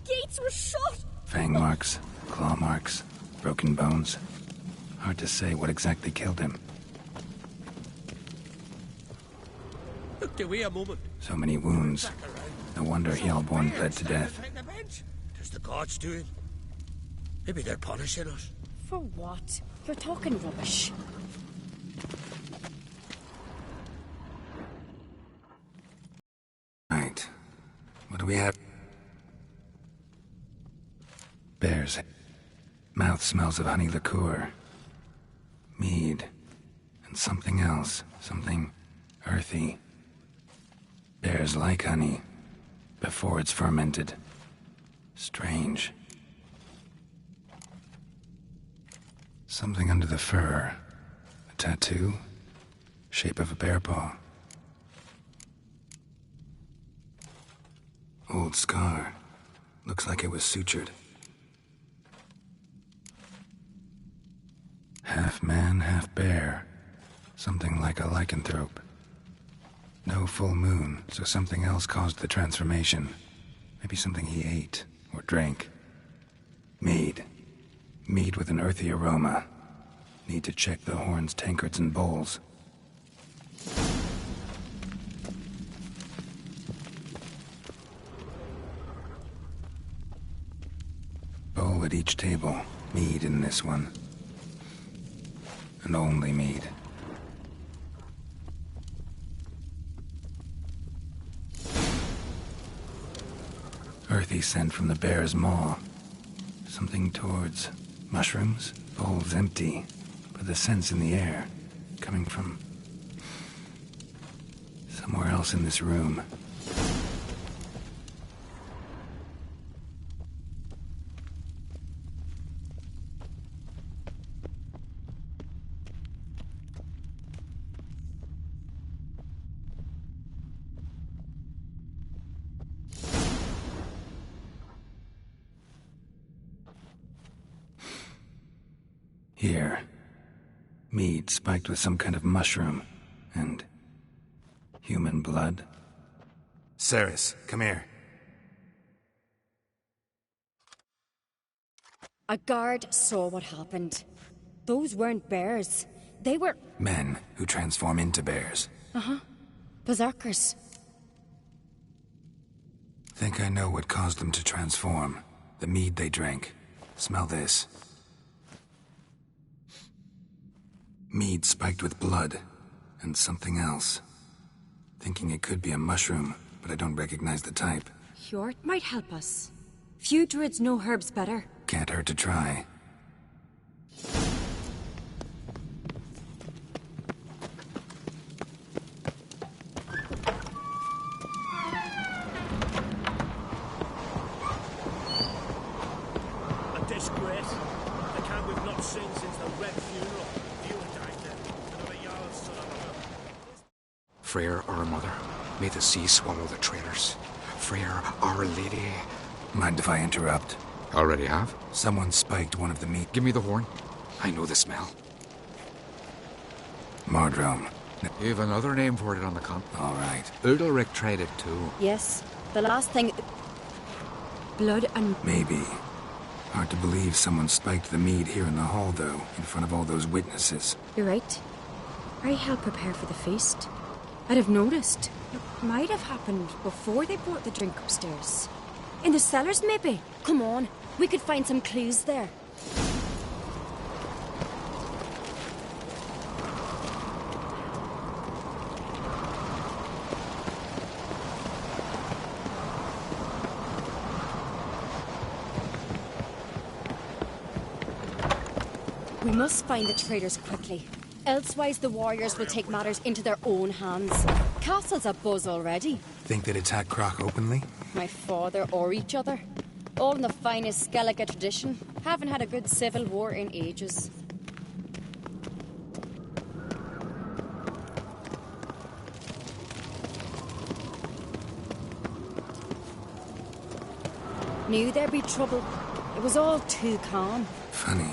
gates were shut! Fang marks, claw marks, broken bones. Hard to say what exactly killed him. Look, do we a moment. So many wounds. No wonder Hellborn bled to death. Tis the gods doing. Maybe they're punishing us. For what? You're talking rubbish. Right. What do we have? Bears. Mouth smells of honey liqueur. Mead. And something else. Something earthy. Bears like honey. Before it's fermented. Strange. Something under the fur. A tattoo. Shape of a bear paw. Old scar. Looks like it was sutured. Half man, half bear. Something like a lycanthrope. No full moon, so something else caused the transformation. Maybe something he ate or drank. Mead. Mead with an earthy aroma. Need to check the horns, tankards, and bowls. Bowl at each table. Mead in this one. And only mead. Earthy scent from the bear's maw. Something towards mushrooms. Bowl's empty, but the scent's in the air. Coming from somewhere else in this room. Here. Mead spiked with some kind of mushroom. And human blood. Sinistrous, come here. A guard saw what happened. Those weren't bears. They were... Men who transform into bears. Uh-huh. Berserkers. Think I know what caused them to transform. The mead they drank. Smell this. Mead spiked with blood. And something else. Thinking it could be a mushroom, but I don't recognize the type. Hjort might help us. Few druids know herbs better. Can't hurt to try. A disgrace. The camp we've not seen since the Red Funeral. You died then. Another Jarl's son of a... Freyr, our mother, may the sea swallow the traitors. Freyr, our lady. Mind if I interrupt? Already have? Someone spiked one of the meat. Give me the horn. I know the smell. Mardrome. You've another name for it on the comp. All right. Udalric tried it too. Yes. The last thing... Blood and... Maybe. Hard to believe someone spiked the mead here in the hall, though, in front of all those witnesses. You're right. I helped prepare for the feast. I'd have noticed. It might have happened before they brought the drink upstairs. In the cellars, maybe? Come on. We could find some clues there. We must find the traitors quickly. Elsewise, the warriors will take matters into their own hands. Castle's abuzz already. Think they'd attack Croc openly? My father or each other. All in the finest Skellige tradition. Haven't had a good civil war in ages. Knew there'd be trouble. It was all too calm. Funny.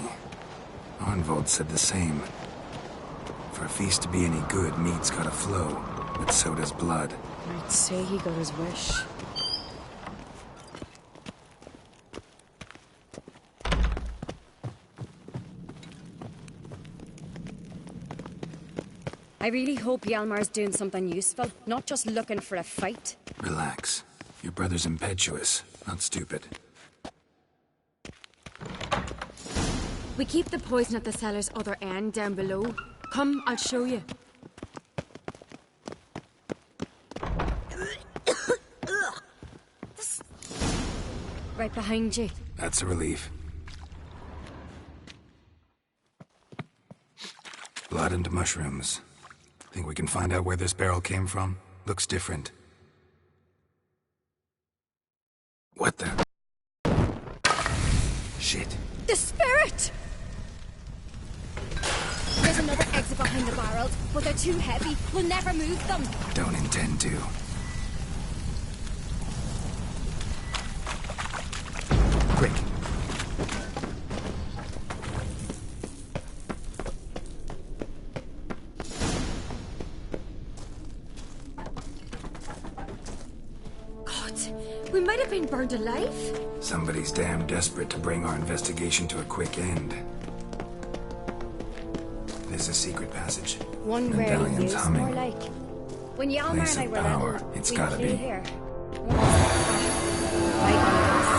Arnvold said the same. For a feast to be any good, meat's gotta flow, but so does blood. I'd say he got his wish. really hope Hjalmar's doing something useful, not just looking for a fight. Relax. Your brother's impetuous, not stupid. We keep the poison at the cellar's other end down below. Come, I'll show you. Right behind you. That's a relief. Blood and mushrooms. Think we can find out where this barrel came from? Looks different. What the? Shit. The spirit! There's another exit behind the barrels, but they're too heavy. We'll never move them. Don't intend to. Quick. God, we might have been burned alive. Somebody's damn desperate to bring our investigation to a quick end. There's a secret passage. One rarely Medallion's used, humming. more like. When Hjalmar Place and I of were power. little, It's we'd gotta play be. here. Right on us.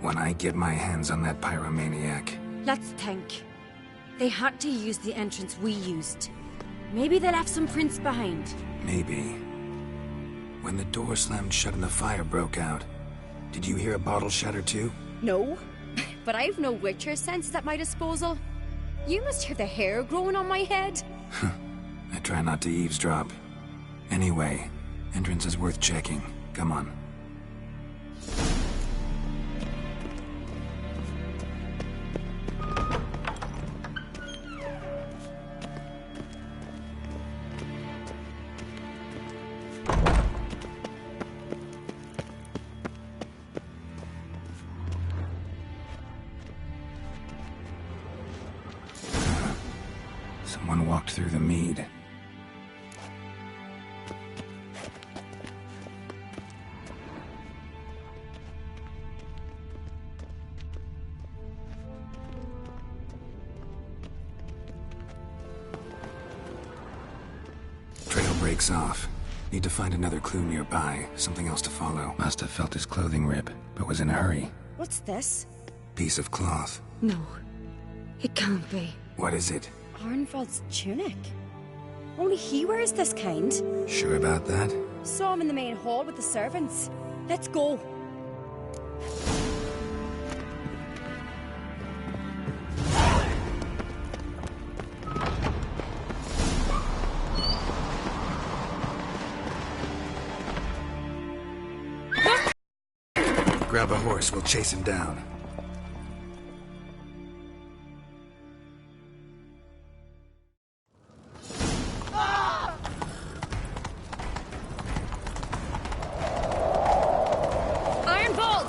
When I get my hands on that pyromaniac, Let's think. They had to use the entrance we used. Maybe they left some prints behind. maybe. When the door slammed shut and the fire broke out, did you hear a bottle shatter too? No, but I've no Witcher senses at my disposal. You must hear the hair growing on my head. I try not to eavesdrop. Anyway, entrance is worth checking. Come on. Someone walked through the mead. Trail breaks off. Need to find another clue nearby, something else to follow. Must have felt his clothing rip, but was in a hurry. What's this? Piece of cloth. No, it can't be. What is it? Arnvald's tunic. Only he wears this kind. Sure about that? Saw him in the main hall with the servants. Let's go. Grab a horse, we'll chase him down. Arnvald!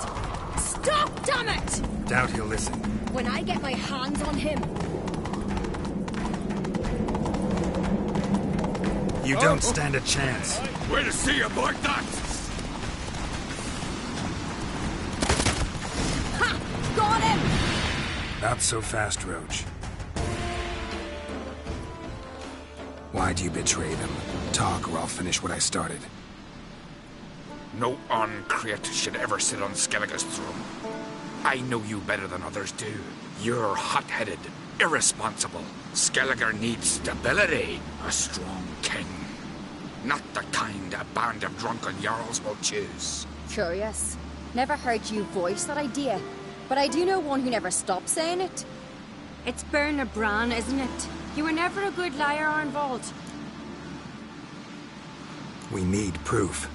Stop, damn it! Doubt he'll listen. When I get my hands on him. You don't stand a chance. Way to see you, boy, that! Ha! Got him! Not so fast, Roach. Why'd you betray them? Talk or I'll finish what I started. No Uncreate should ever sit on Skellige's throne. I know you better than others do. You're hot-headed, irresponsible. Skellige needs stability. A strong king. Not the kind a band of drunken jarls will choose. Curious. Never heard you voice that idea. But I do know one who never stops saying it. It's Bernard Bran, isn't it? You were never a good liar, Arnvald. We need proof.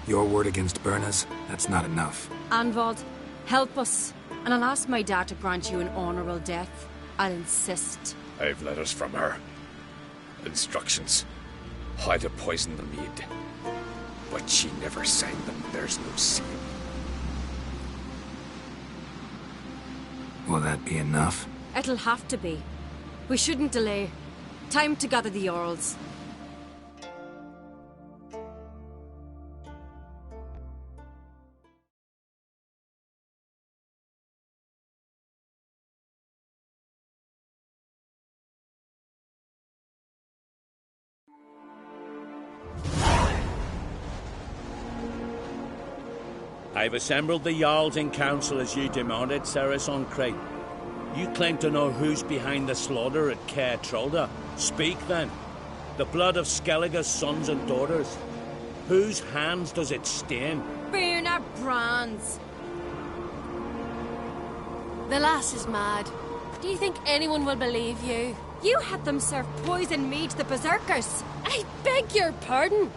Your word against Berna's, that's not enough. Arnvald, help us. And I'll ask my dad to grant you an honorable death. I'll insist. I've letters from her. Instructions. How to poison the mead. But she never signed them. There's no seal. Will that be enough? It'll have to be. We shouldn't delay. Time to gather the Jarls. I've assembled the Jarls in council as you demanded, Ceres on Crate. You claim to know who's behind the slaughter at Caer Trolda. Speak then. The blood of Skellige's sons and daughters. Whose hands does it stain? Birna Brand's. The lass is mad. Do you think anyone will believe you? You had them serve poison mead to the berserkers. I beg your pardon.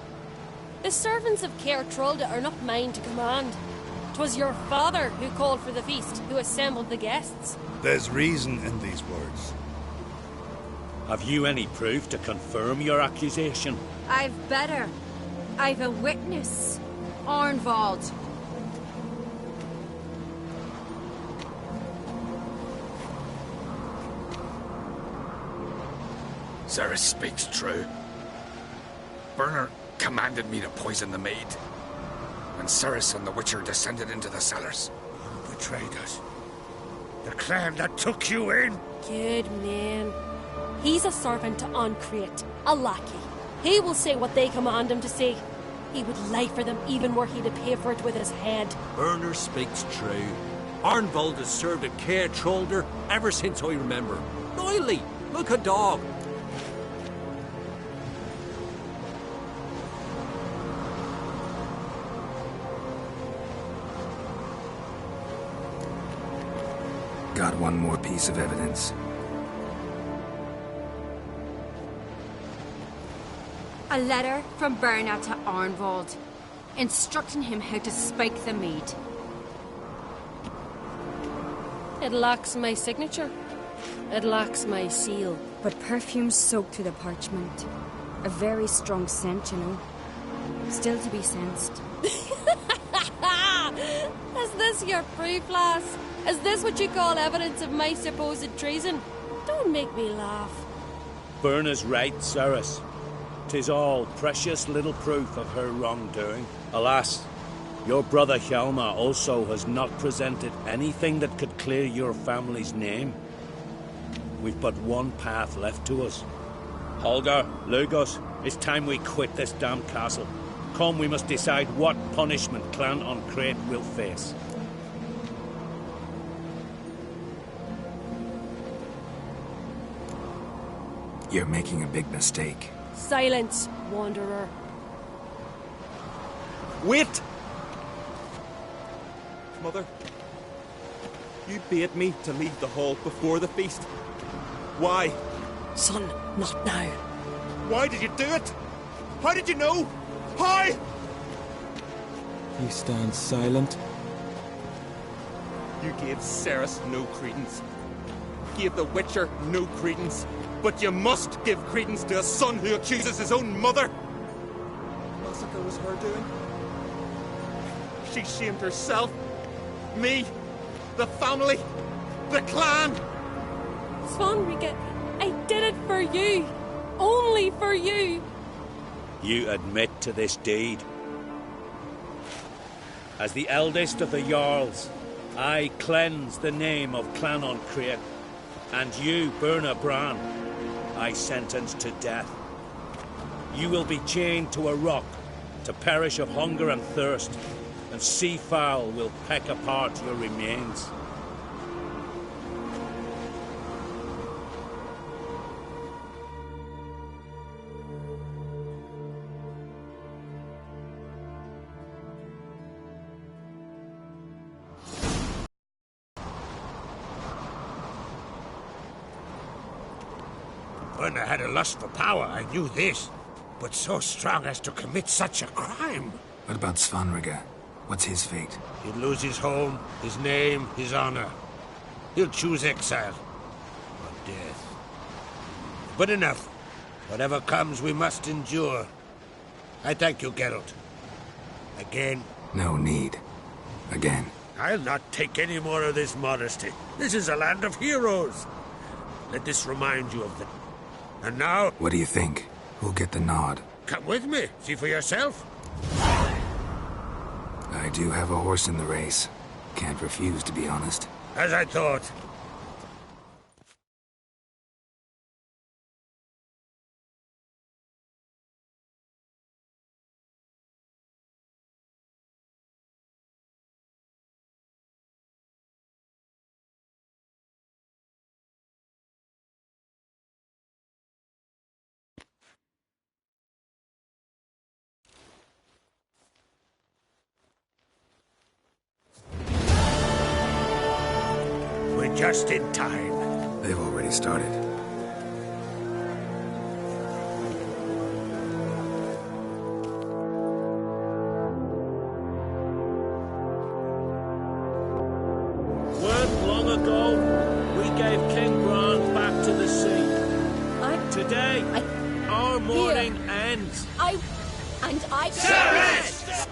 The servants of Caer Trolda are not mine to command. 'Twas your father who called for the feast, who assembled the guests. There's reason in these words. Have you any proof to confirm your accusation? I've better. I've a witness. Arnvald. Ceres speaks true. Burner commanded me to poison the maid. When Ceres and the Witcher descended into the cellars. Who betrayed us? The clan that took you in? Good man. He's a servant to Ancrete, a lackey. He will say what they command him to say. He would lie for them even were he to pay for it with his head. Burner speaks true. Arnvald has served at Caer Trolder ever since I remember. Noily, look a dog. Got one more piece of evidence. A letter from Birna to Arnvald, instructing him how to spike the mead. It lacks my signature. It lacks my seal. But perfume soaked through the parchment. A very strong scent, you know. Still to be sensed. Is this your proof, lass? Is this what you call evidence of my supposed treason? Don't make me laugh. Burna's right, Ceres. 'Tis all precious little proof of her wrongdoing. Alas, your brother Hjalmar also has not presented anything that could clear your family's name. We've but one path left to us. Holger, Lugos, it's time we quit this damned castle. Come, we must decide what punishment Clan Ancrete will face. You're making a big mistake. Silence, wanderer. Wait! Mother, you bade me to leave the hall before the feast. Why? Son, not now. Why did you do it? How did you know? How? You stand silent. You gave Ceres no credence. Gave the Witcher no credence. But you must give credence to a son who accuses his own mother. Massacre was her doing. She shamed herself, me, the family, the clan. Svanrika, I did it for you. Only for you. You admit to this deed. As the eldest of the Jarls, I cleanse the name of Clan Ancrete, and you, Birna Bran, I sentence to death. You will be chained to a rock to perish of hunger and thirst, and sea fowl will peck apart your remains. Birna had a lust for power, I knew this. But so strong as to commit such a crime. What about Svanrika? What's his fate? He'll lose his home, his name, his honor. He'll choose exile. Or death. But enough. Whatever comes, we must endure. I thank you, Geralt. Again. No need. Again. I'll not take any more of this modesty. This is a land of heroes. Let this remind you of the And now? What do you think? Who'll get the nod? Come with me. See for yourself. I do have a horse in the race. Can't refuse, to be honest. As I thought. We're just in time. They've already started. Weren't long ago, we gave King Bran back to the sea. Today, our mourning ends. Sinistrous!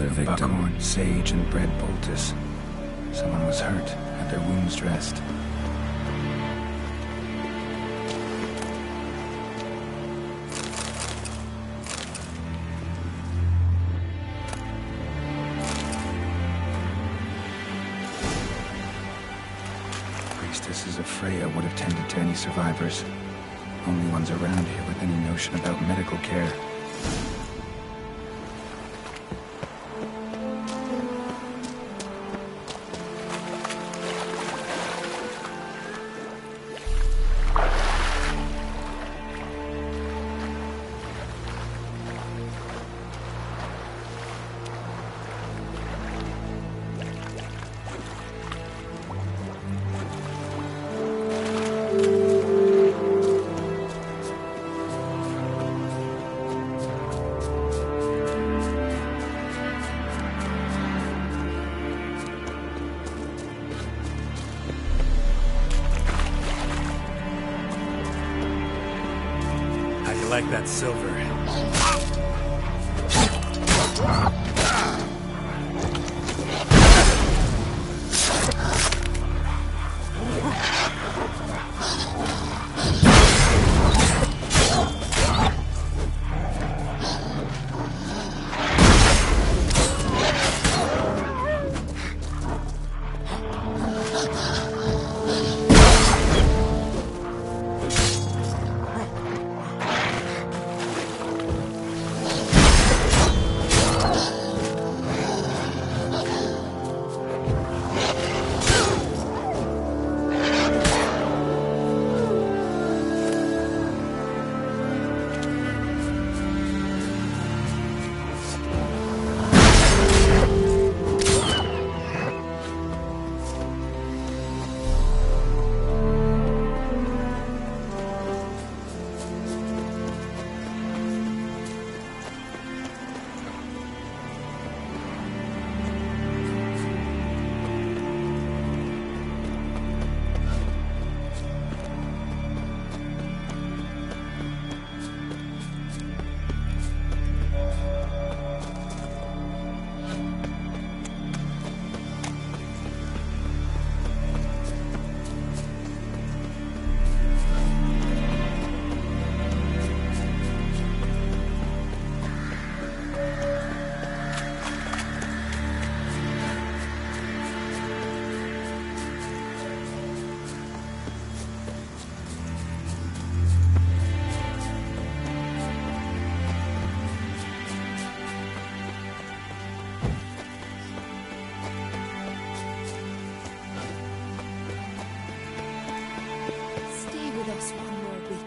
Another victim, Sage and Bread Poultice. Someone was hurt, had their wounds dressed. Priestesses of Freya would have tended to any survivors. Only ones around here with any notion about medical care. Like that silver.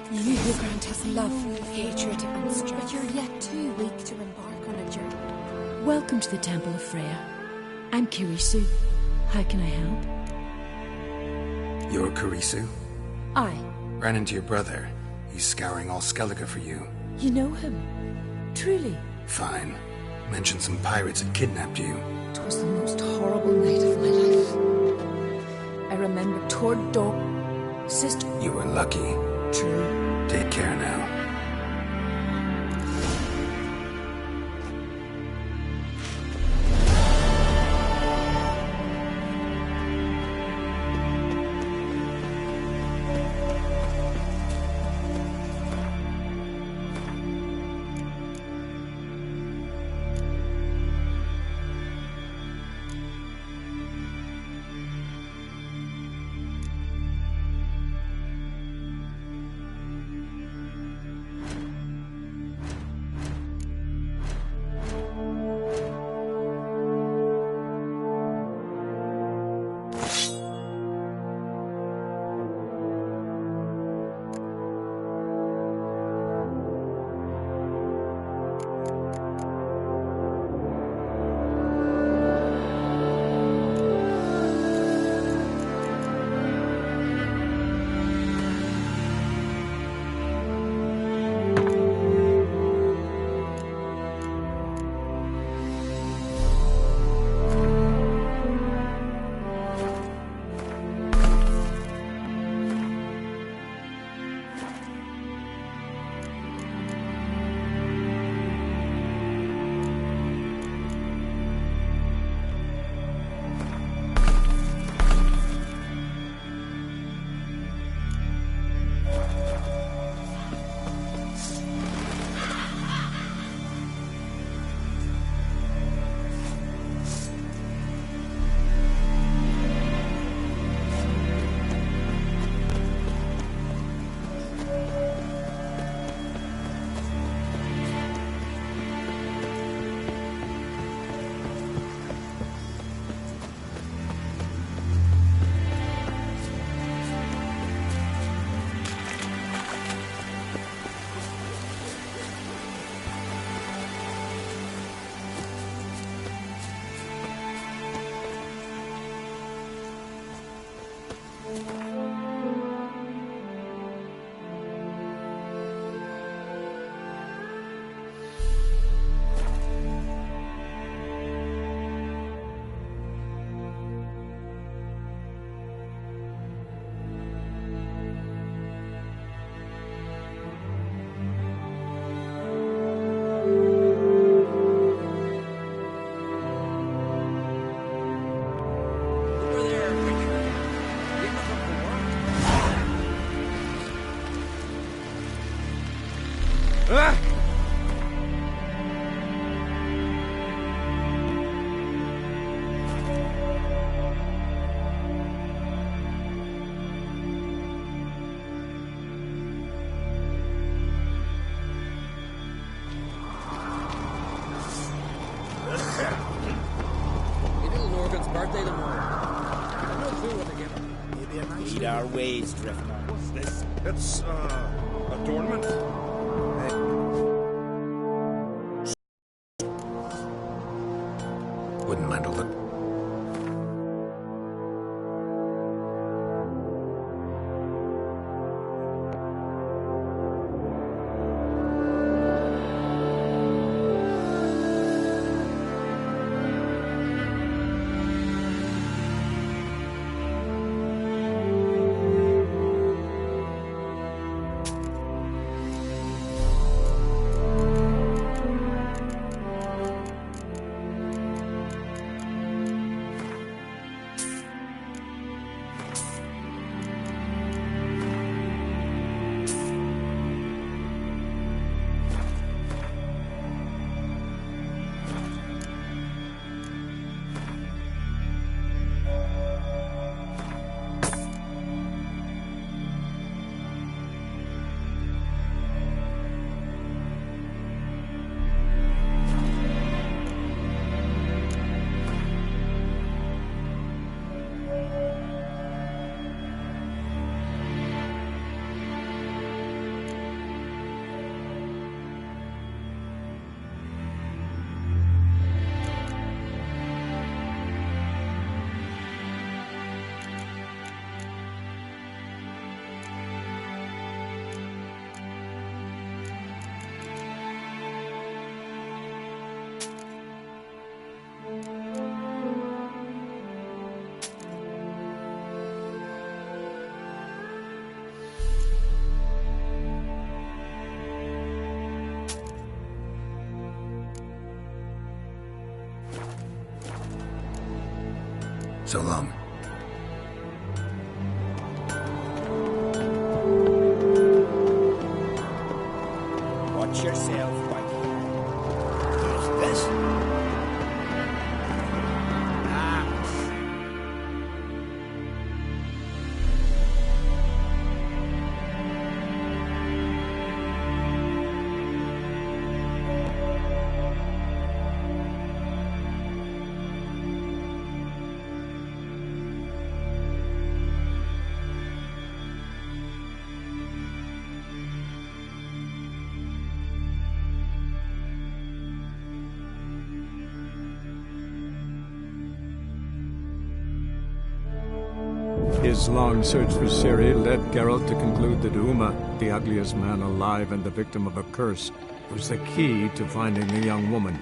You who grant us love, hatred, and strength. But you're yet too weak to embark on a journey. Welcome to the Temple of Freya. I'm Kirisu. How can I help? You're Kirisu? Aye. Ran into your brother. He's scouring all Skellige for you. You know him? Truly? Fine. Mentioned some pirates had kidnapped you. It was the most horrible night of my life. I remember Tord Dog, sister. You were lucky. True. Take care now. Birthday tomorrow. I've no clue what to give him. Maybe a nice. Need our ways, Driftmark. What's this? It's adornment. Wouldn't mind a look. So long. Watch yourself, Whitey. Who's this? His long search for Ciri led Geralt to conclude that Uma, the ugliest man alive and the victim of a curse, was the key to finding the young woman.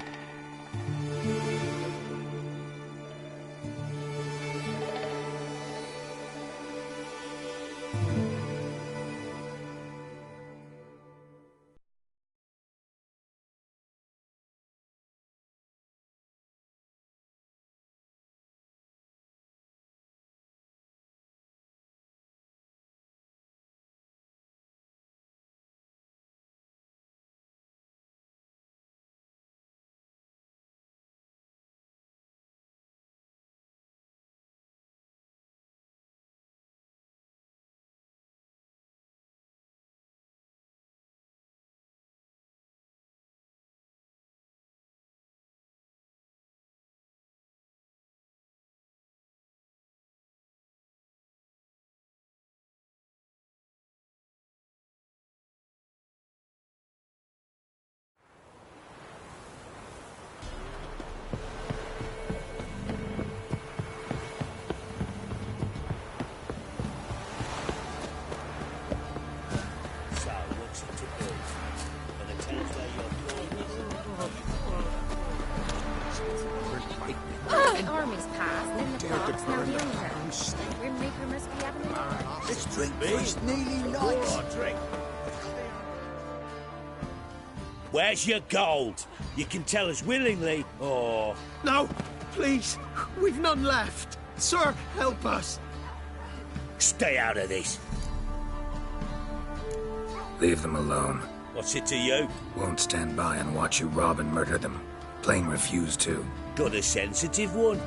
Let's drink first, nearly night. Drink. Where's your gold? You can tell us willingly, or... No, please. We've none left. Sir, help us. Stay out of this. Leave them alone. What's it to you? Won't stand by and watch you rob and murder them. Plain refuse to. Got a sensitive one?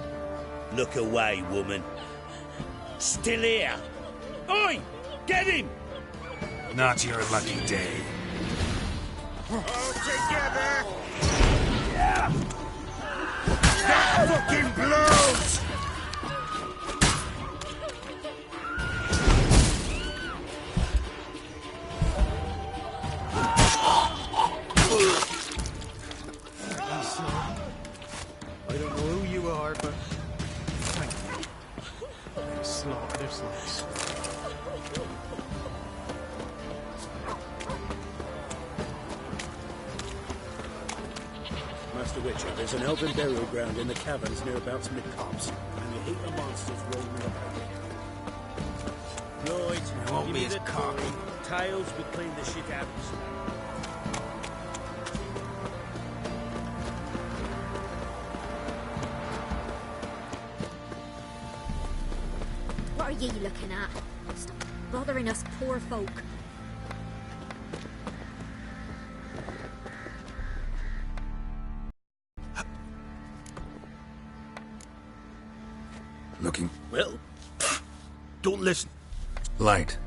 Look away, woman. Still here. Oi! Get him! Not your lucky day. All together! Yeah! That fucking blows! I don't know who you are, but thank you. They slaughtered their slaves. Master Witcher, there's an elven burial ground in the caverns nearabouts mid-copse, and a heap of monsters roaming about. Right, I won't be as the cocky. Tails, we clean the shit out of What are ye looking at? Stop bothering us poor folk. Looking. Well, don't listen. Light.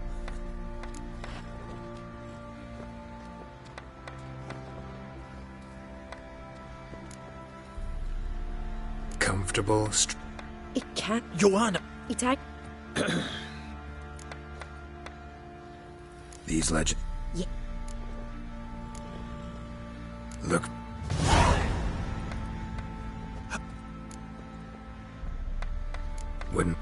Comfortable. It can't. Joanna! It's These legends. Yeah. Look. Wouldn't.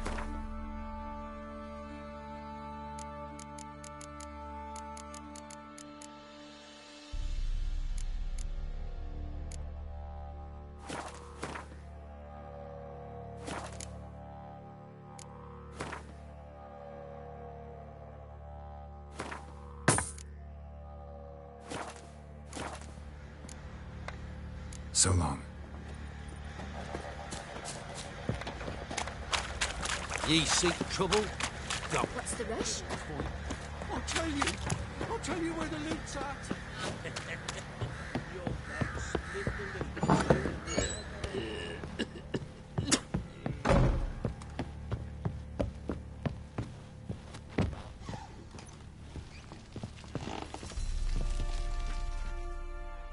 So long. Ye seek trouble? Go. What's the rush? I'll tell you where the loot's at.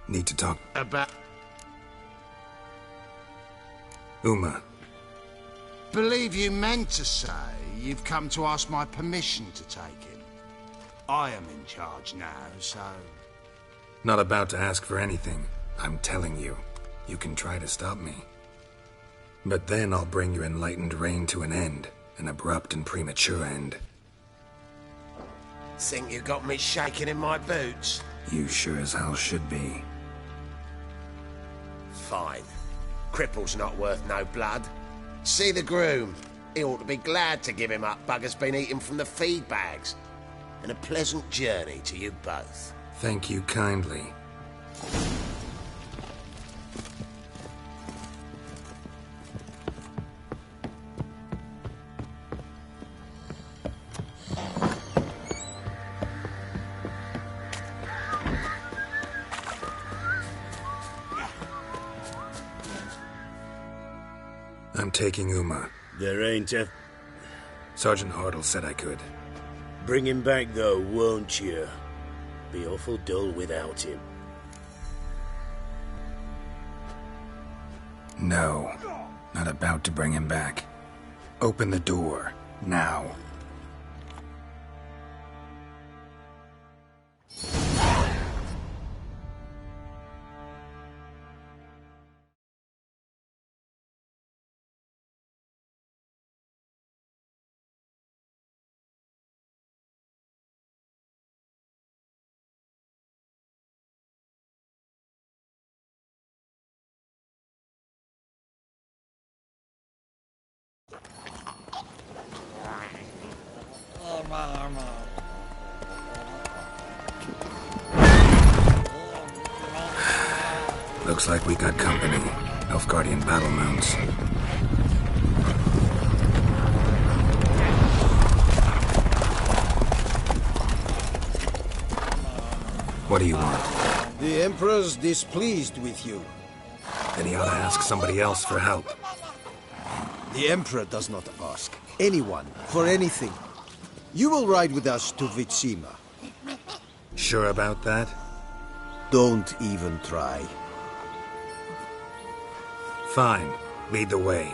Need to talk. About... Uma. Believe you meant to say you've come to ask my permission to take him. I am in charge now, so... Not about to ask for anything. I'm telling you. You can try to stop me. But then I'll bring your enlightened reign to an end. An abrupt and premature end. Think you got me shaking in my boots? You sure as hell should be. Fine. Cripple's not worth no blood. See the groom. He ought to be glad to give him up. Bugger's been eating from the feed bags. And a pleasant journey to you both. Thank you kindly. I'm taking Uma. There ain't a... Sergeant Hartle said I could. Bring him back, though, won't you? Be awful dull without him. No. Not about to bring him back. Open the door. Now. Looks like we got company. Nilfgaardian battle mounts. What do you want? The Emperor's displeased with you. Then he ought to ask somebody else for help. The Emperor does not ask anyone for anything. You will ride with us to Vitsima. Sure about that? Don't even try. Fine. Lead the way.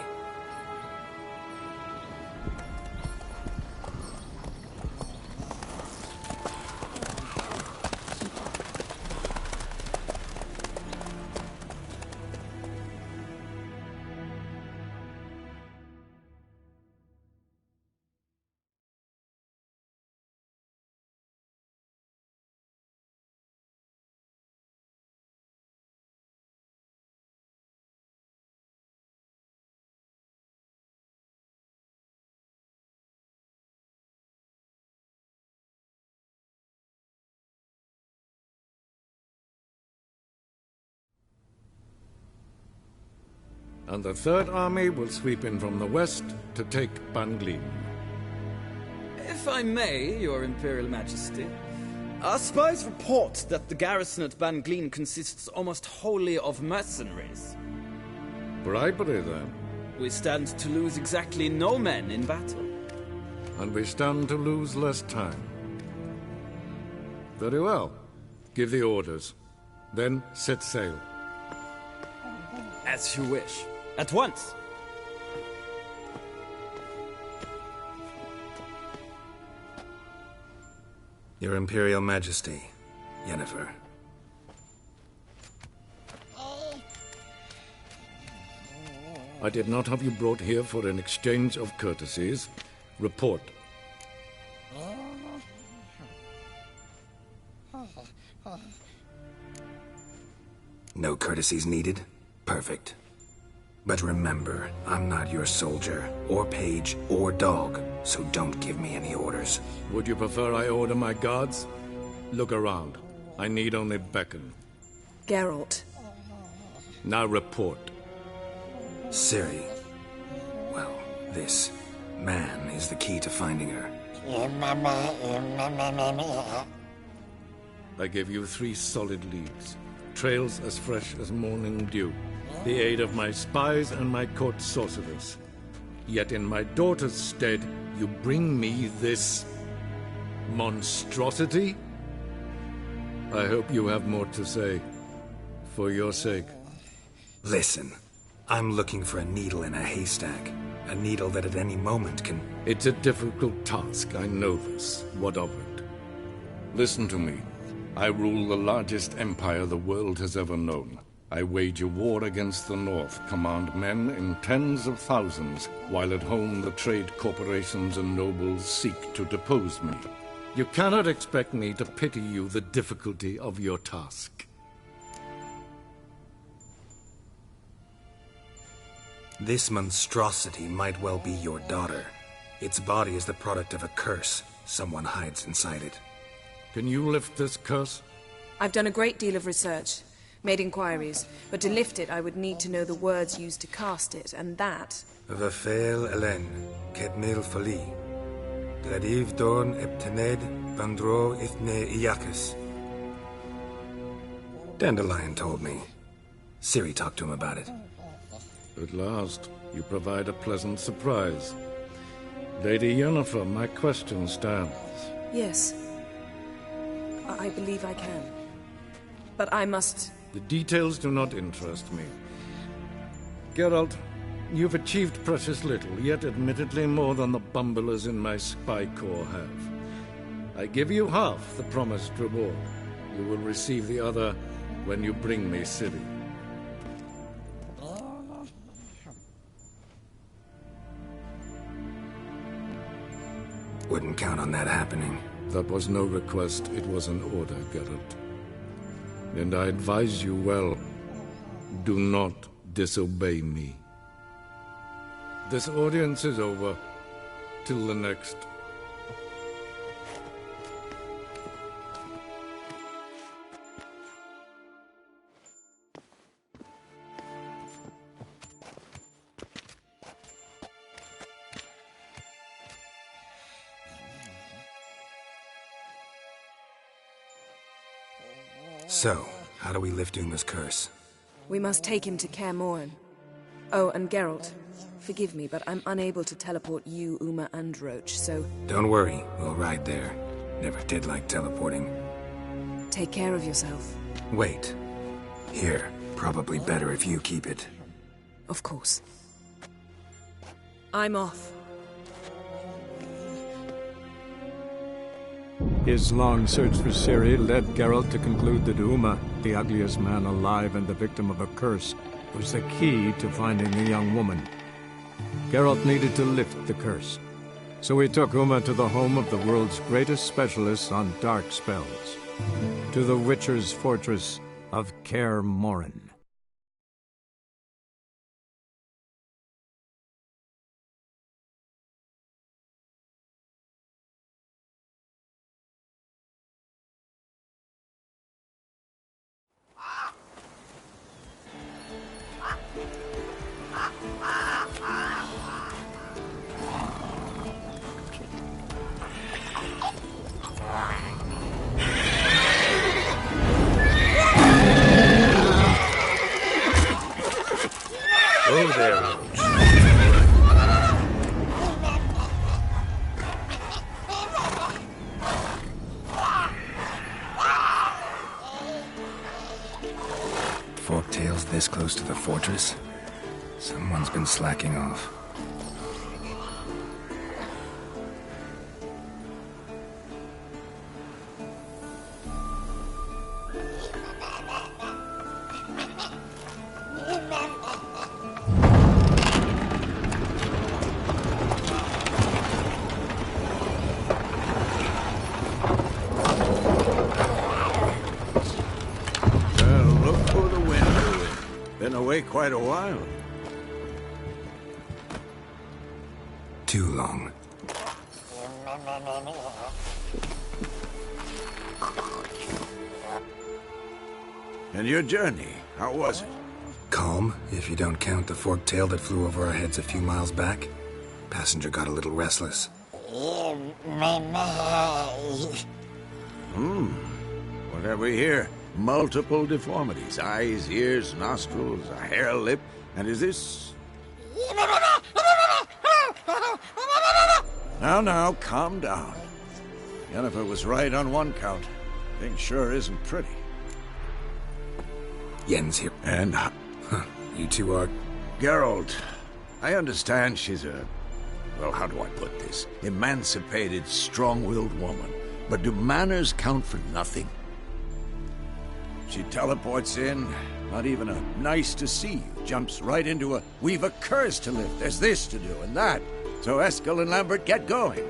And the Third Army will sweep in from the west to take Banglin. If I may, Your Imperial Majesty, our spies report that the garrison at Banglin consists almost wholly of mercenaries. Bribery, then. We stand to lose exactly no men in battle. And we stand to lose less time. Very well. Give the orders. Then set sail. As you wish. At once! Your Imperial Majesty, Yennefer. I did not have you brought here for an exchange of courtesies. Report. No courtesies needed? Perfect. But remember, I'm not your soldier, or page, or dog, so don't give me any orders. Would you prefer I order my guards? Look around. I need only beckon. Geralt. Now report. Ciri. Well, this man is the key to finding her. I give you 3 solid leads. Trails as fresh as morning dew. The aid of my spies and my court sorcerers. Yet in my daughter's stead, you bring me this monstrosity? I hope you have more to say. For your sake. Listen, I'm looking for a needle in a haystack. A needle that at any moment can... It's a difficult task, I know this. What of it? Listen to me. I rule the largest empire the world has ever known. I wage a war against the North, command men in tens of thousands, while at home the trade corporations and nobles seek to depose me. You cannot expect me to pity you the difficulty of your task. This monstrosity might well be your daughter. Its body is the product of a curse. Someone hides inside it. Can you lift this curse? I've done a great deal of research, made inquiries, but to lift it I would need to know the words used to cast it, and that... Vafel Elen, Kedmil Fali, Gladiv Dorn Eptened, Vandro Ithne Iakis. Dandelion told me. Ciri talked to him about it. At last, you provide a pleasant surprise. Lady Yennefer, my question stands. Yes. I believe I can. But I must... The details do not interest me. Geralt, you've achieved precious little, yet admittedly more than the bumblers in my spy corps have. I give you half the promised reward. You will receive the other when you bring me Ciri. Wouldn't count on that happening. That was no request, it was an order, Geralt. And I advise you well, do not disobey me. This audience is over. Till the next. So, how do we lift Uma's curse? We must take him to Kaer Morhen. Oh, and Geralt, forgive me, but I'm unable to teleport you, Uma, and Roach, so... Don't worry, we'll ride there. Never did like teleporting. Take care of yourself. Wait. Here, probably better if you keep it. Of course. I'm off. His long search for Ciri led Geralt to conclude that Uma, the ugliest man alive and the victim of a curse, was the key to finding the young woman. Geralt needed to lift the curse, so he took Uma to the home of the world's greatest specialists on dark spells, to the Witcher's fortress of Kaer Morhen. Oh, there, Roach. Forktail's this close to the fortress? Someone's been slacking off. Quite a while. Too long. And your journey, how was it? Calm, if you don't count the forktail that flew over our heads a few miles back. Passenger got a little restless. What have we here? Multiple deformities. Eyes, ears, nostrils, a hair lip. And is this... Now, calm down. Yennefer was right on one count. Thing sure isn't pretty. Yen's here. And... you two are... Geralt, I understand she's a... Well, how do I put this? Emancipated, strong-willed woman. But do manners count for nothing? She teleports in, not even a nice to see you, jumps right into a we've a curse to lift, there's this to do and that. So Eskel and Lambert get going.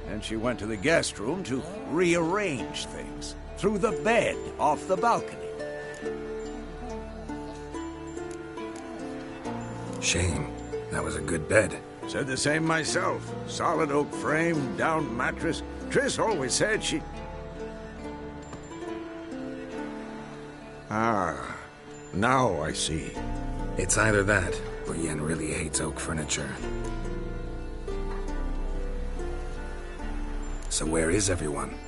And she went to the guest room to rearrange things. Through the bed, off the balcony. Shame. That was a good bed. Said the same myself. Solid oak frame, down mattress. Triss always said she... Ah, now I see. It's either that, or Yen really hates oak furniture. So where is everyone?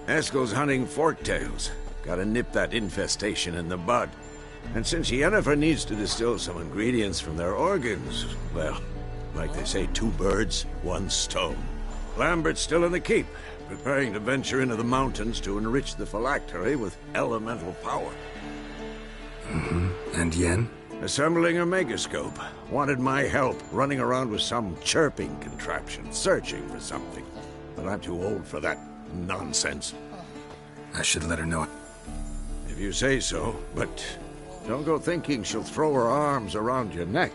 Eskel's hunting forktails. Gotta nip that infestation in the bud. And since Yennefer needs to distill some ingredients from their organs, well, like they say, 2 birds, 1 stone. Lambert's still in the keep, preparing to venture into the mountains to enrich the phylactery with elemental power. And Yen? Assembling a megascope. Wanted my help, running around with some chirping contraption, searching for something. But I'm too old for that nonsense. I should let her know. If you say so, but don't go thinking she'll throw her arms around your neck.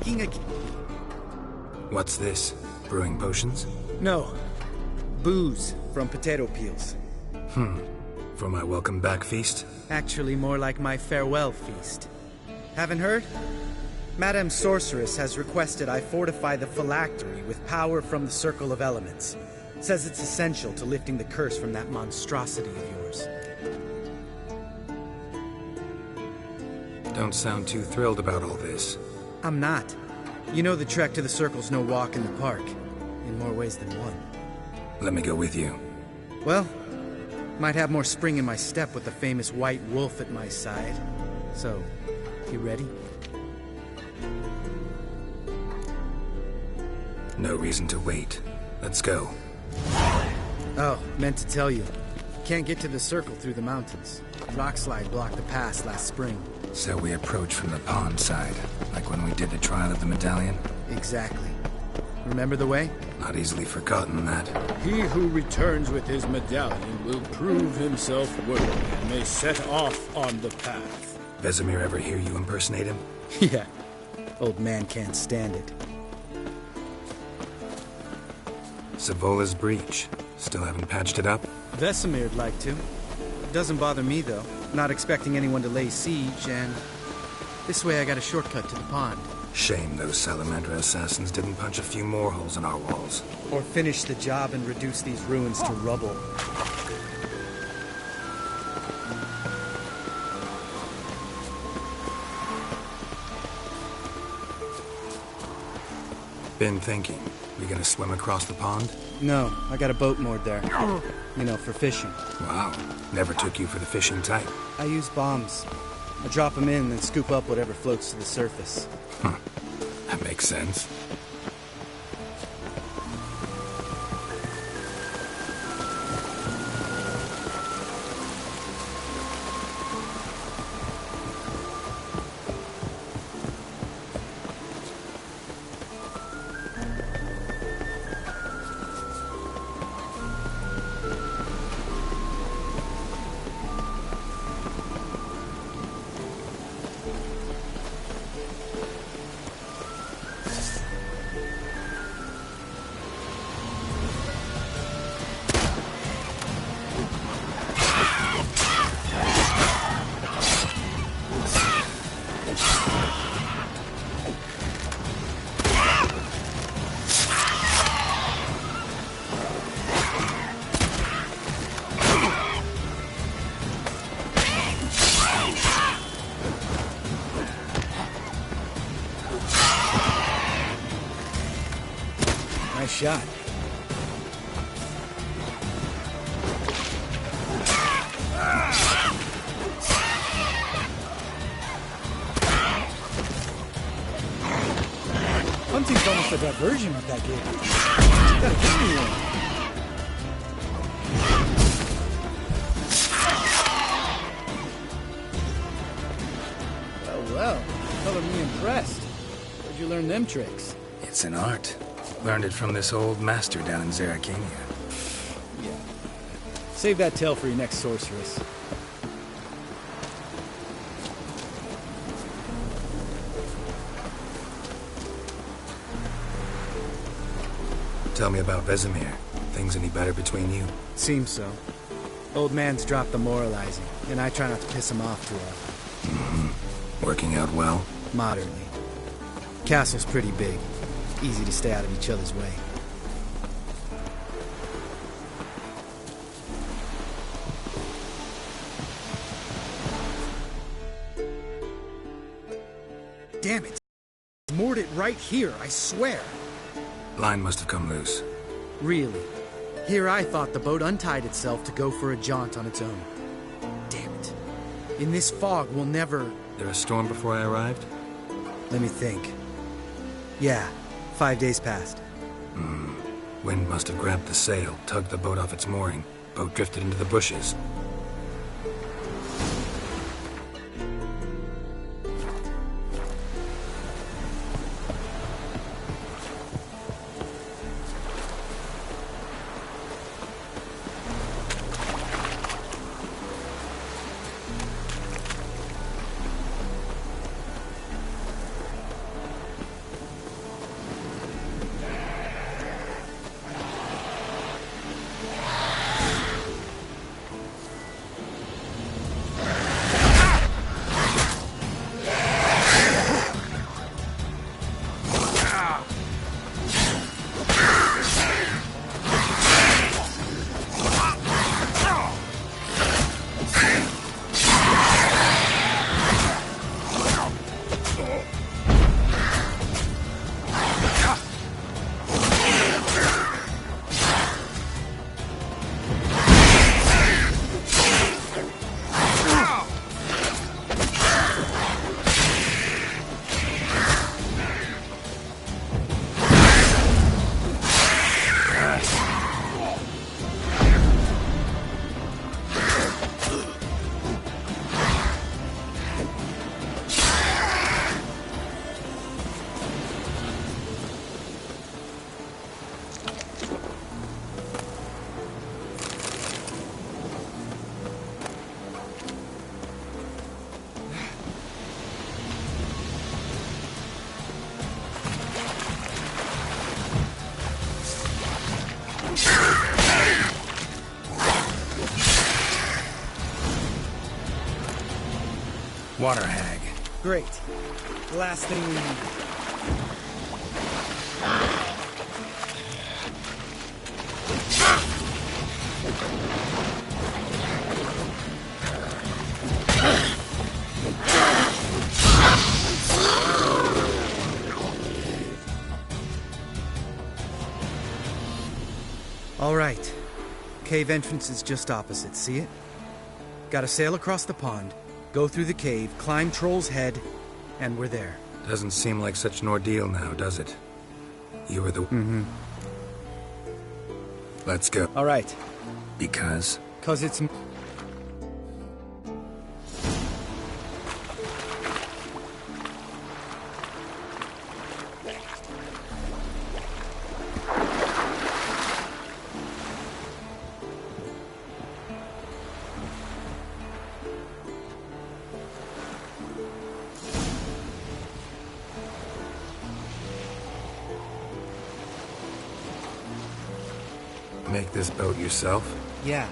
making a... What's this? Brewing potions? No. Booze from potato peels. For my welcome back feast? Actually, more like my farewell feast. Haven't heard? Madame Sorceress has requested I fortify the phylactery with power from the Circle of Elements. Says it's essential to lifting the curse from that monstrosity of yours. Don't sound too thrilled about all this. I'm not. You know the trek to the Circle's no walk in the park. In more ways than one. Let me go with you. Well, might have more spring in my step with the famous white wolf at my side. So, you ready? No reason to wait. Let's go. Oh, meant to tell you. Can't get to the Circle through the mountains. Rockslide blocked the pass last spring. So we approach from the pond side, like when we did the trial of the medallion? Exactly. Remember the way? Not easily forgotten, that. He who returns with his medallion will prove himself worthy and may set off on the path. Vesemir ever hear you impersonate him? Yeah. Old man can't stand it. Savola's breach. Still haven't patched it up? Vesemir'd like to. Doesn't bother me, though. Not expecting anyone to lay siege, and... this way I got a shortcut to the pond. Shame those Salamander assassins didn't punch a few more holes in our walls. Or finish the job and reduce these ruins to rubble. Been thinking. We gonna swim across the pond? No, I got a boat moored there. You know, for fishing. Wow. Never took you for the fishing type. I use bombs. I drop them in, then scoop up whatever floats to the surface. That makes sense. Nice shot. Hunting's almost a diversion with that game. You gotta give me one. Well, color me impressed. Where'd you learn them tricks? It's an art. Learned it from this old master down in Zerrikania. Yeah. Save that tale for your next sorceress. Tell me about Vesemir. Things any better between you? Seems so. Old man's dropped the moralizing, and I try not to piss him off too often. Working out well? Moderately. Castle's pretty big. Easy to stay out of each other's way. Damn it! Moored it right here, I swear! Line must have come loose. Really? Here I thought the boat untied itself to go for a jaunt on its own. Damn it. In this fog, we'll never... There a storm before I arrived? Let me think. Yeah, 5 days passed. Wind must have grabbed the sail, tugged the boat off its mooring. Boat drifted into the bushes. Water hag. Great. Last thing we need. All right. Cave entrance is just opposite, see it? Gotta sail across the pond, go through the cave, climb Troll's Head, and we're there. Doesn't seem like such an ordeal now, does it? You were the... Mm-hmm. Let's go. All right. Because? 'Cause it's... Make this boat yourself? Yeah.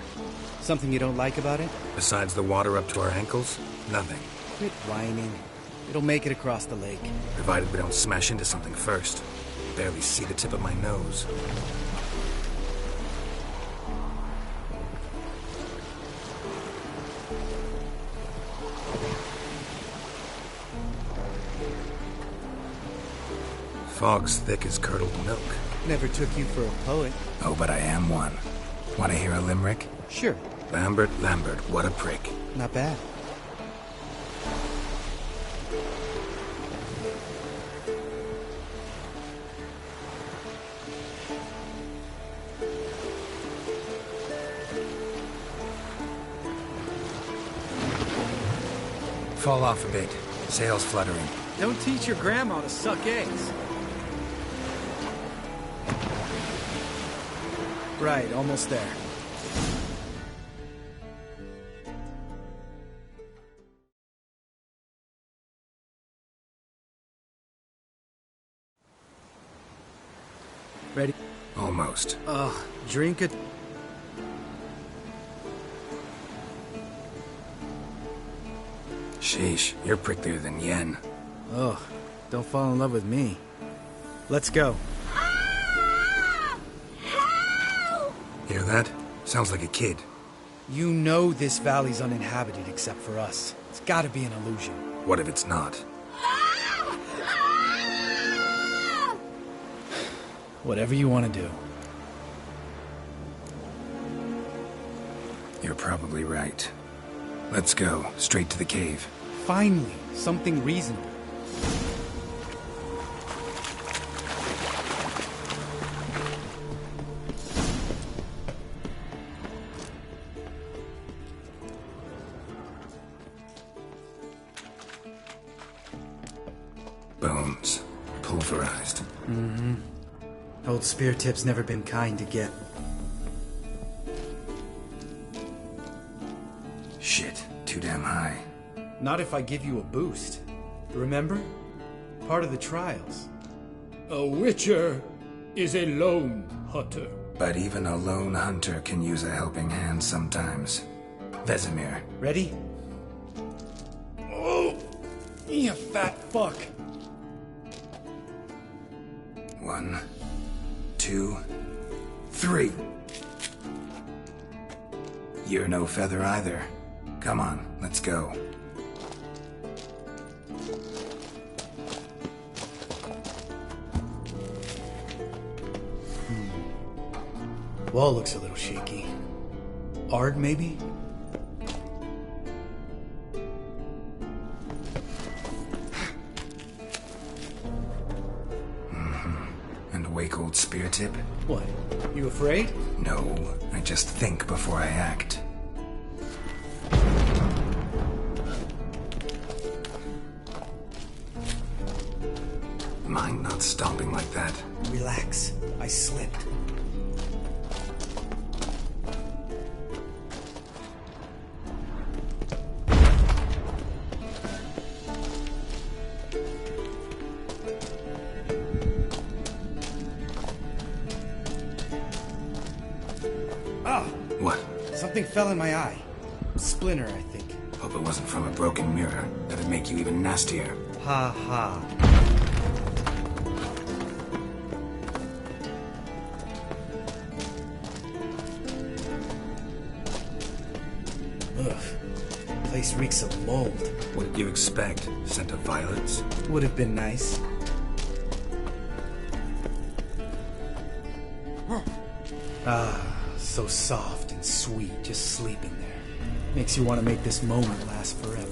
Something you don't like about it? Besides the water up to our ankles? Nothing. Quit whining. It'll make it across the lake. Provided we don't smash into something first. Barely see the tip of my nose. Fog's thick as curdled milk. Never took you for a poet. Oh, but I am one. Want to hear a limerick? Sure. Lambert, Lambert, what a prick. Not bad. Fall off a bit. Sails fluttering. Don't teach your grandma to suck eggs. Right, almost there. Ready? Almost. Ugh, drink it. Sheesh, you're pricklier than Yen. Ugh, don't fall in love with me. Let's go. Hear that? Sounds like a kid. You know this valley's uninhabited except for us. It's gotta be an illusion. What if it's not? Whatever you want to do. You're probably right. Let's go, straight to the cave. Finally, something reasonable. Bones. Pulverized. Mm-hmm. Old spear tip's never been kind to get. Shit, too damn high. Not if I give you a boost. Remember? Part of the trials. A witcher is a lone hunter. But even a lone hunter can use a helping hand sometimes. Vesemir. Ready? Oh, you fat fuck. 1, 2, 3. You're no feather either. Come on, let's go. Wall looks a little shaky. Ard, maybe? And wake old spear tip? What? You afraid? No, I just think before I act. Mind not stomping like that. Relax. I slipped. Something fell in my eye. Splinter, I think. Hope it wasn't from a broken mirror. That'd could make you even nastier. Ha ha. Ugh. Place reeks of mold. What did you expect? Scent of violets? Would have been nice. Ah, so soft and sweet, just sleeping there. Makes you want to make this moment last forever.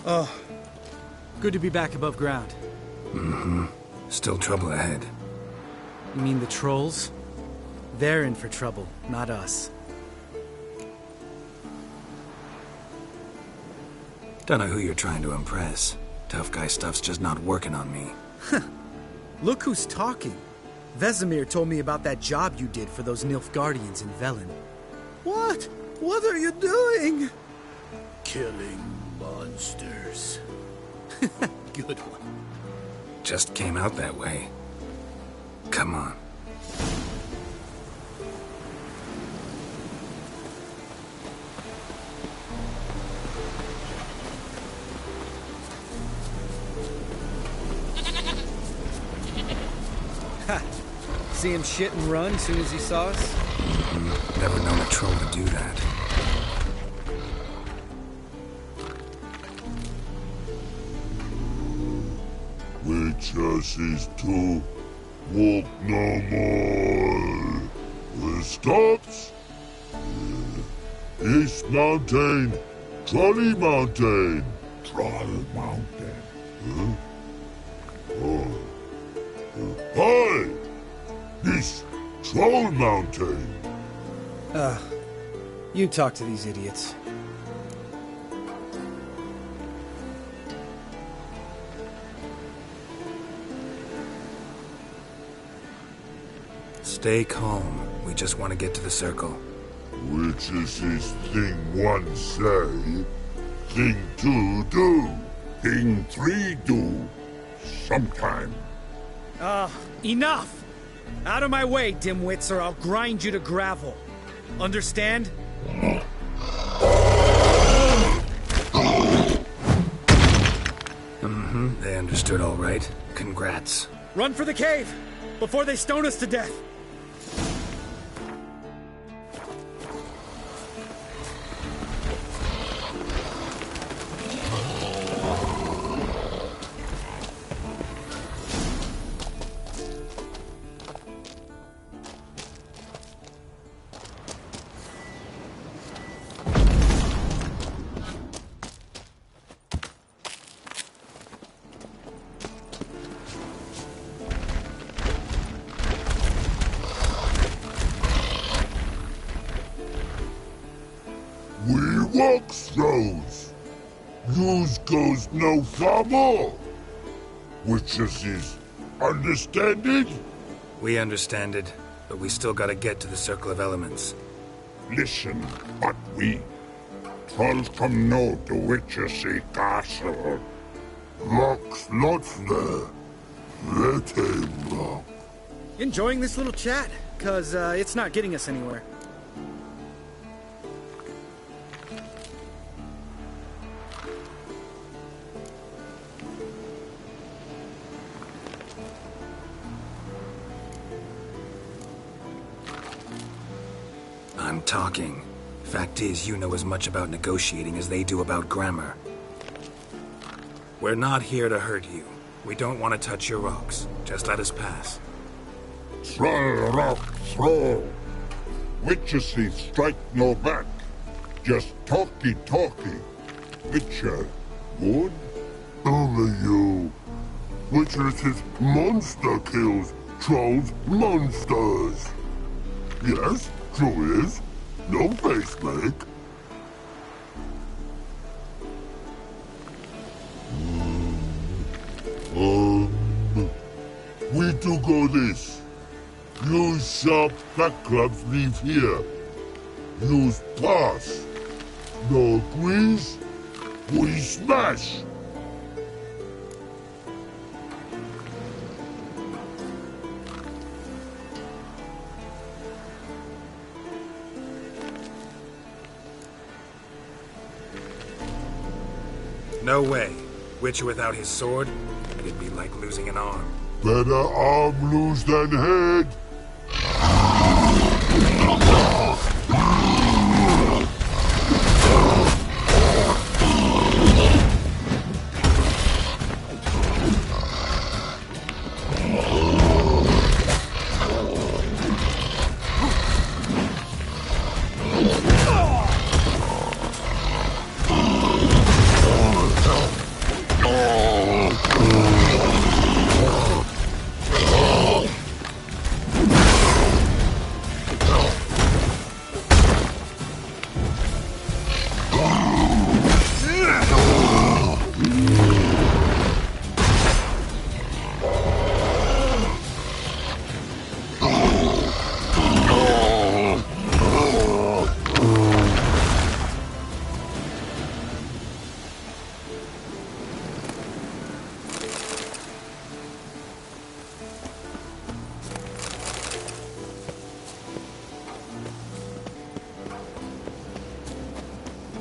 Oh, good to be back above ground. Mm-hmm. Still trouble ahead. You mean the trolls? They're in for trouble, not us. Don't know who you're trying to impress. Tough guy stuff's just not working on me. Look who's talking. Vesemir told me about that job you did for those Nilfgaardians in Velen. What? What are you doing? Killing monsters. Good one. Just came out that way. Come on. Ha! See him shit and run soon as he saw us? Mm-hmm. Never known a troll to do that. Witches is to walk no more. Stops. East Mountain, Trolley Mountain. Troll Mountain. Huh? Oh. Hi! This Troll Mountain. You talk to these idiots. Stay calm. We just want to get to the circle. Which is this thing one say, thing two do, thing three do, sometime. Enough! Out of my way, dimwits, or I'll grind you to gravel. Understand? Mm-hmm, they understood all right. Congrats. Run for the cave! Before they stone us to death! Walks those. Yous goes no far more. Witches is understand it? We understand it, but we still gotta get to the Circle of Elements. Listen, but we trolls come know the witches castle. Locks lots there. Let him lock. Enjoying this little chat, cause it's not getting us anywhere. I'm talking. Fact is, you know as much about negotiating as they do about grammar. We're not here to hurt you. We don't want to touch your rocks. Just let us pass. Troll rock throw. Witches strike no back. Just talky. Witcher, good? Only you. Witches monster kills. Trolls monsters. Yes? True is. No face make. We do go this. Use sharp back clubs leave here. Use pass. No agrees? We smash! No way. Witcher without his sword? It'd be like losing an arm. Better arm lose than head.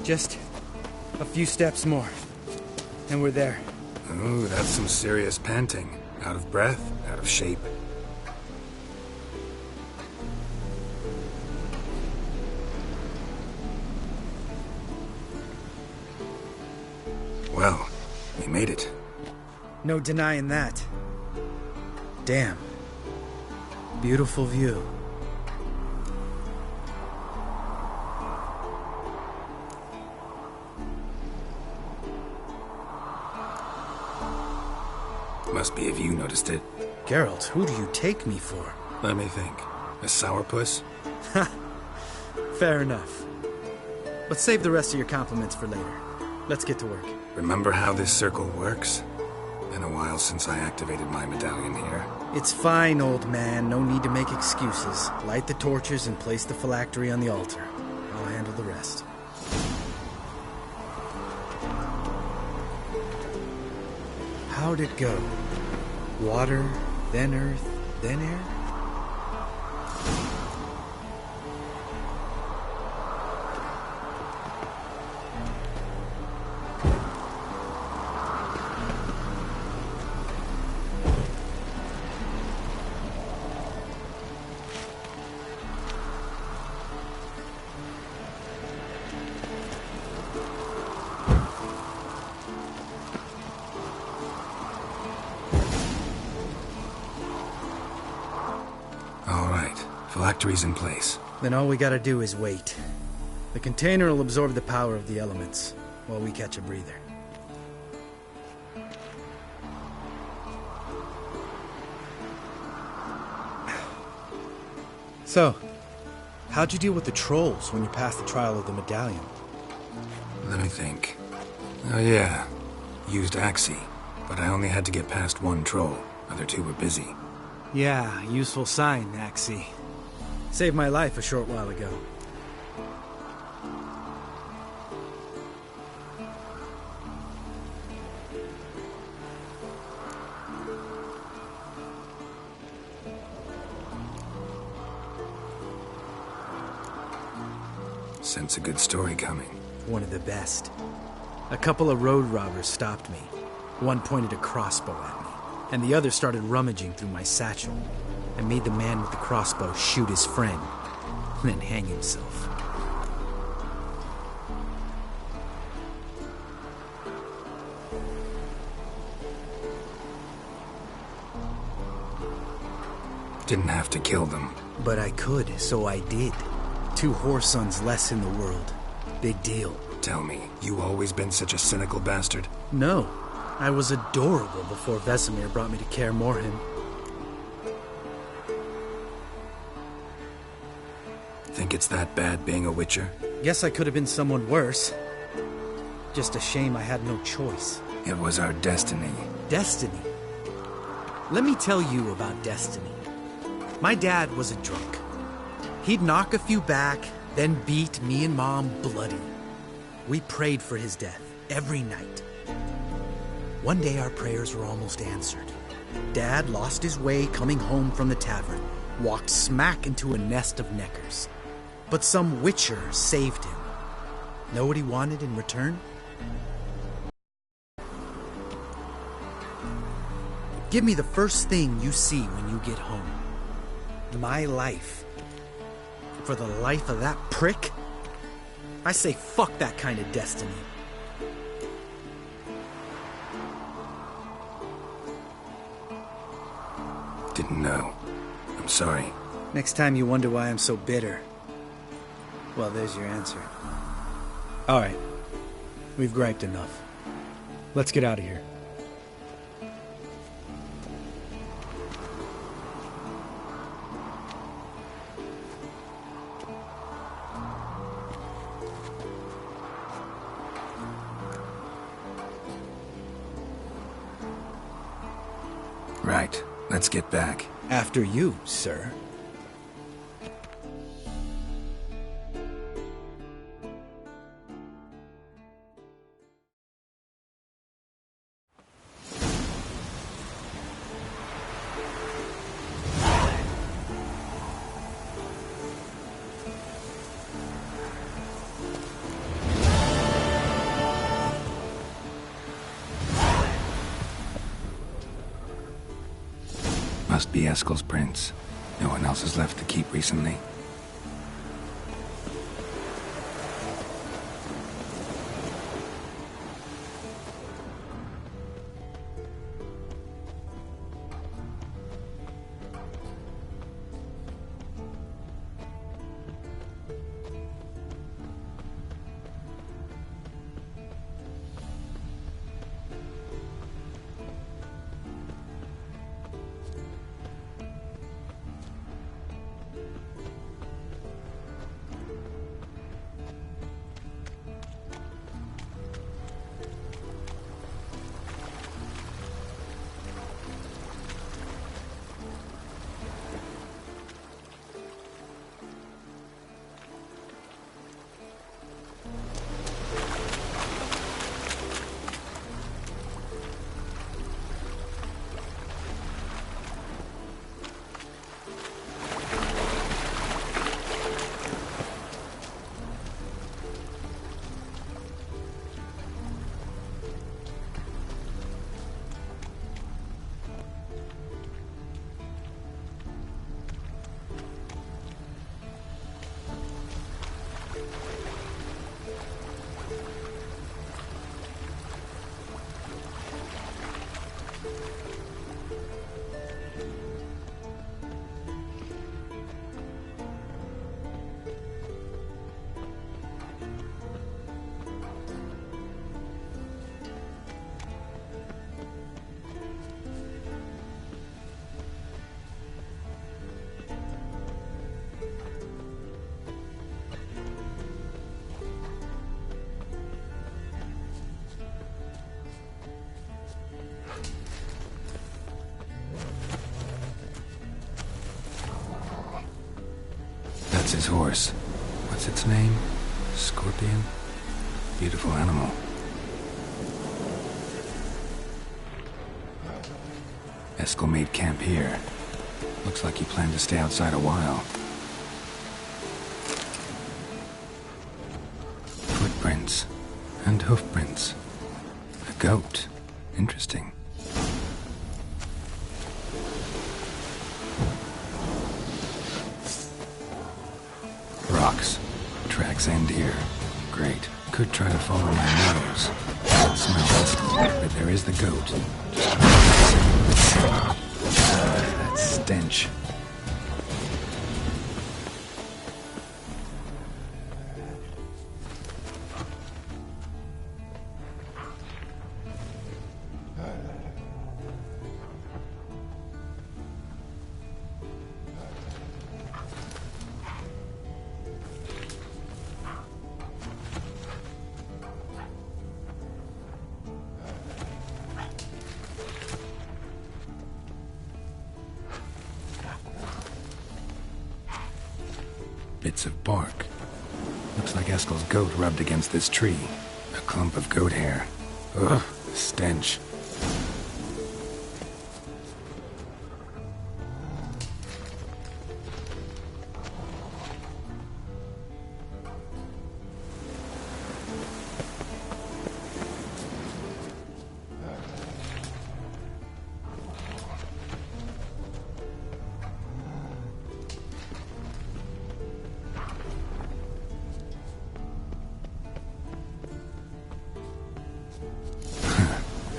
Just a few steps more, and we're there. Ooh, that's some serious panting. Out of breath, out of shape. Well, we made it. No denying that. Damn. Beautiful view. Must be if you noticed it. Geralt, who do you take me for? Let me think. A sourpuss? Ha! Fair enough. But save the rest of your compliments for later. Let's get to work. Remember how this circle works? Been a while since I activated my medallion here. It's fine, old man. No need to make excuses. Light the torches and place the phylactery on the altar. I'll handle the rest. How'd it go? Water, then earth, then air? Phylactery's in place. Then all we gotta do is wait. The container will absorb the power of the elements, while we catch a breather. So, how'd you deal with the trolls when you passed the trial of the medallion? Let me think. Oh yeah, used Axii, but I only had to get past one troll. Other two were busy. Yeah, useful sign, Axii. Saved my life a short while ago. Sense a good story coming. One of the best. A couple of road robbers stopped me. One pointed a crossbow at me, and the other started rummaging through my satchel. I made the man with the crossbow shoot his friend, then hang himself. Didn't have to kill them. But I could, so I did. 2 whoresons less in the world. Big deal. Tell me, you always been such a cynical bastard? No. I was adorable before Vesemir brought me to Kaer Morhen. think it's that bad being a Witcher? Guess I could have been someone worse. Just a shame I had no choice. It was our destiny. Destiny? Let me tell you about destiny. My dad was a drunk. He'd knock a few back, then beat me and Mom bloody. We prayed for his death every night. One day our prayers were almost answered. Dad lost his way coming home from the tavern, walked smack into a nest of neckers. But some Witcher saved him. Know what he wanted in return? Give me the first thing you see when you get home. My life. For the life of that prick? I say fuck that kind of destiny. Didn't know. I'm sorry. Next time you wonder why I'm so bitter, well, there's your answer. All right. We've griped enough. Let's get out of here. Right. Let's get back. After you, sir. Must be Eskel's prints. No one else has left the keep recently. That's his horse. What's its name? Scorpion? Beautiful animal. Eskel made camp here. Looks like he planned to stay outside a while. Footprints. And hoofprints. A goat. Interesting. Rocks. Tracks end here. Great. Could try to follow my nose. It smells. But there is the goat. That stench. bits of bark. Looks like Eskel's goat rubbed against this tree. A clump of goat hair. Ugh, the stench.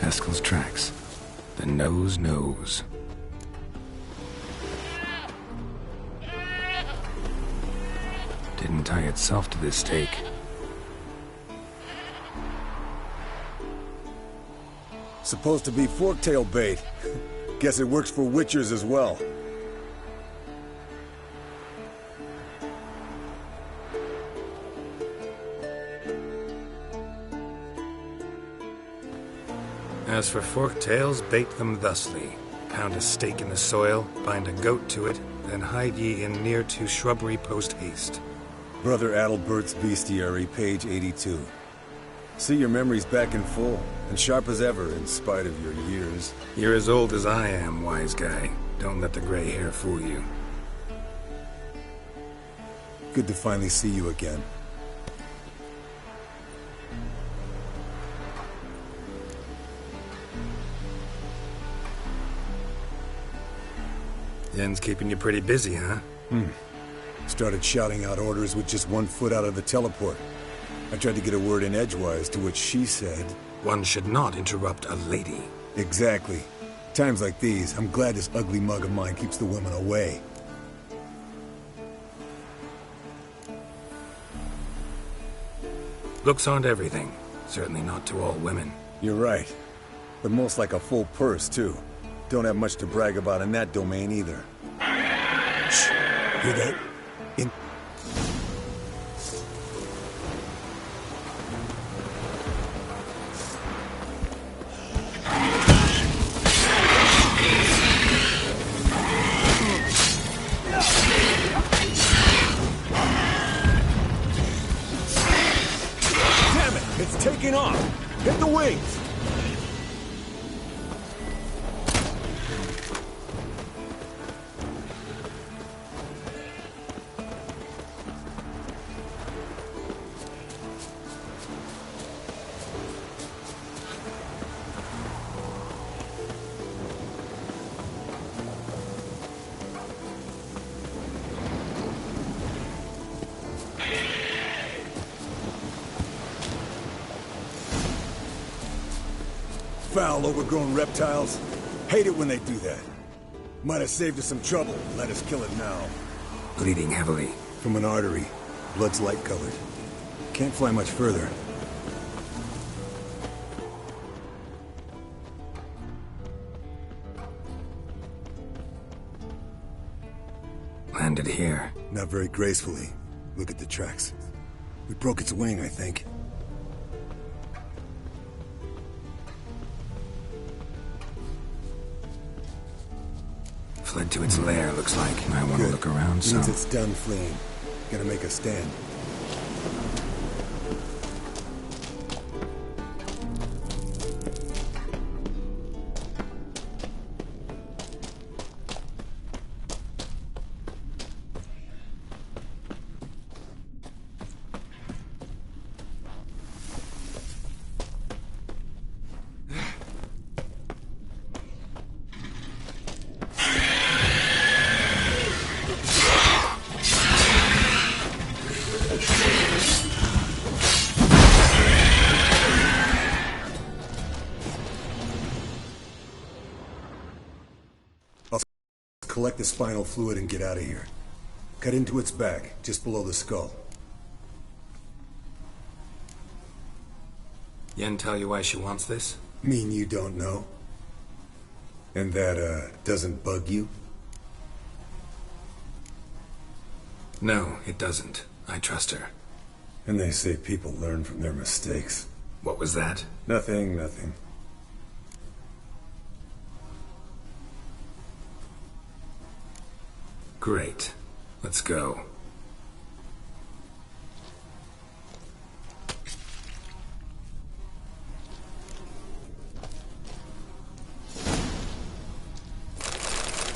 Eskel's tracks. The nose knows. Didn't tie itself to this stake. Supposed to be forktail bait. Guess it works for witchers as well. As for forked tails, bait them thusly. Pound a stake in the soil, bind a goat to it, then hide ye in near to shrubbery post haste. Brother Adalbert's Bestiary, page 82. See your memories back in full, and sharp as ever in spite of your years. You're as old as I am, wise guy. Don't let the gray hair fool you. Good to finally see you again. Yen's keeping you pretty busy, huh? Started shouting out orders with just 1 foot out of the teleport. I tried to get a word in edgewise, to which she said... One should not interrupt a lady. Exactly. Times like these, I'm glad this ugly mug of mine keeps the women away. Looks aren't everything. Certainly not to all women. You're right. But most like a full purse, too. Don't have much to brag about in that domain, either. Shh. Hear that? Damn it! It's taking off! Hit the wings! Foul, overgrown reptiles. Hate it when they do that. Might have saved us some trouble. Let us kill it now. Bleeding heavily. From an artery. Blood's light-colored. Can't fly much further. Landed here. Not very gracefully. Look at the tracks. We broke its wing, I think. Fled to its lair, looks like. I want to look around some. Means it's done fleeing. Gotta make a stand. Collect the spinal fluid and get out of here. Cut into its back, just below the skull. Yen tell you why she wants this? Mean you don't know? And that, doesn't bug you? No, it doesn't. I trust her. And they say people learn from their mistakes. What was that? Nothing, nothing. Great. Let's go.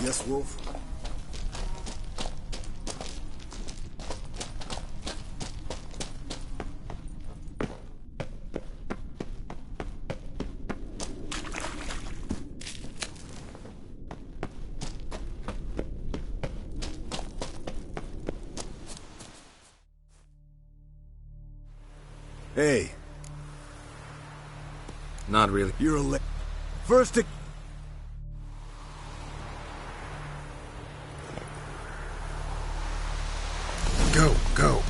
Yes, Wolf? Hey. Not really. You're a First to... Go, go.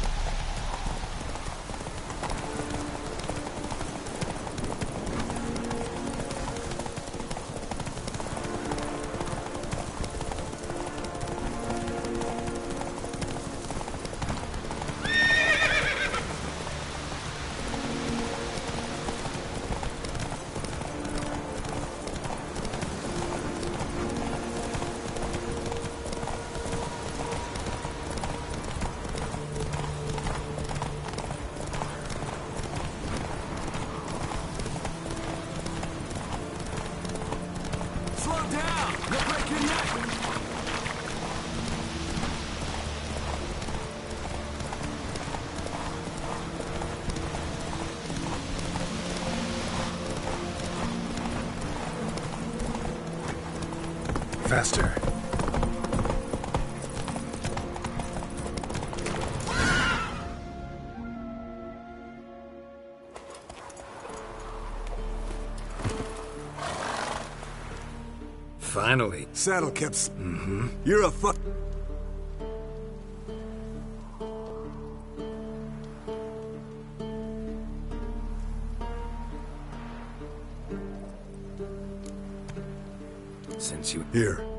Faster. Finally. Saddle kept... Mm-hmm. You're a fuck... Since you... Here.